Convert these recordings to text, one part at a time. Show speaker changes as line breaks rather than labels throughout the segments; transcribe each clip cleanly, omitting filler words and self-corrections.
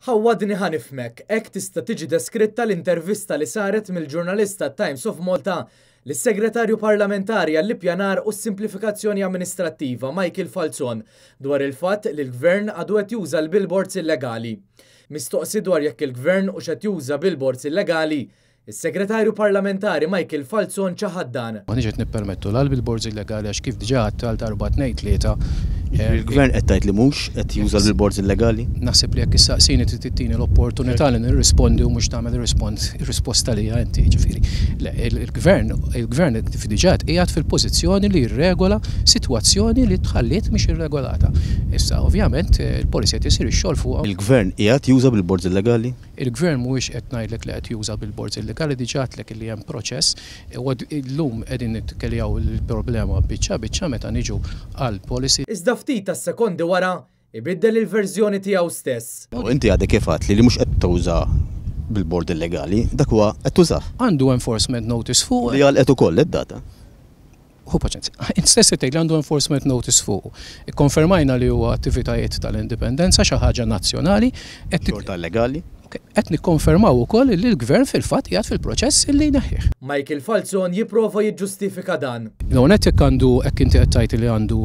Ħawwadni ħanifmek, hekk tista' tiġi deskritta l-intervista li saret mill-ġurnalista Times of Malta lis-Segretarju Parlamentari għall-Ippjanar u s-Simplifikazzjoni Amministrattiva Michael Falzon dwar il-fatt li l-Gvern għadu qed juża l-billboards illegali. Mistoqsi dwar jekk il-Gvern u x'qed juża billboards illegali, is-Segretarju Parlamentari Michael Falzon ċaħaddan.
Ma niġet nippermettu l-billboards illegali għax kif diġà għal darba tnejn tlieta.
Il-Gvern qed tgħid li mhux qed juża l-billboards illegali?
Naħseb li jekk issaqsini trid tittini l-opportunità li nirrispondi u mhux tagħmel ir-risposta li inti ġifieri. Il-Gvern diġà qiegħed fil-pożizzjoni li jirregola sitwazzjoni li tħalliet mhix irregolata. Issa ovvjament il-policy qed isir ix-xogħol fuqha.
Il-Gvern qiegħed juża billboards illegali?
Il-Gvern mhuwiex qed ngħidlek li qed juża billboards illegali diġà għadlek li hemm proċess. Illum qegħdin nitkelljaw il-problema biċċa meta niġu għall policy.
Iżda ftit tas-sekondi wara ibiddel il-verżjoni tiegħu stess.
Inti għadek kif għadt li mhux qed tuża billboard illegali, dak huwa qed tużah.
Għandu enforcement notice fuq.
Li għalqet ukoll id-data.
Hu paċenzi. Stess tgħid li għandu enforcement notice fuq. Ikkonfermajna li huwa attivitajiet tal-indipendenza xi ħaġa nazzjonali
Xorta legali.
Qed nikkonfermaw ukoll li l-Gvern fil-fatt qiegħed fil-proċess illi jneħħih.
Michael Falzon jipprova jiġġustifika dan.
Hawnhekk jekk għandu hekk inti qed tgħid li għandu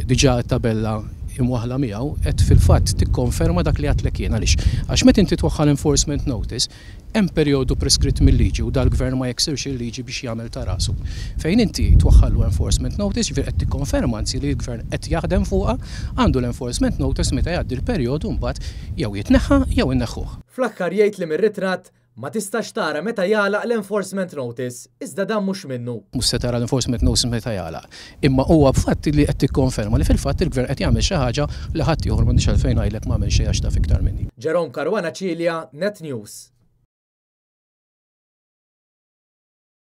diġà tabella imwaħla miegħu qed fil-fatt tikkonferma dak li għadlek jien għaliex. Għax meta inti twaħħal enforcement notice, hemm perjodu preskritt mill-liġi u dal-Gvern ma jeksirx il-liġi biex jagħmel ta' rasu. Fejn inti twaħħallu enforcement notice, ġifier qed tikkonferma anzi li l-Gvern qed jaħdem fuqha, għandu l-enforcement notice meta jgħaddi l-perjodu mbagħad jew jitneħħa jew inneħħuh.
Fl-aħħar jgħid li mir-ritratt ma tistax tara meta jagħlaq l-enforcement notice, iżda dan mhux minnu.
Mhux se tara l-enforcement notice meta jagħlaq. Imma huwa b'fatt li qed tikkonferma li fil-fatt il-Gvern qed jagħmel xi ħaġa li ħadd ieħor m'għandix għalfejn għajlek m'għamel xejn għax taf iktar minni.
Jerome Caruana Cilja, Net News.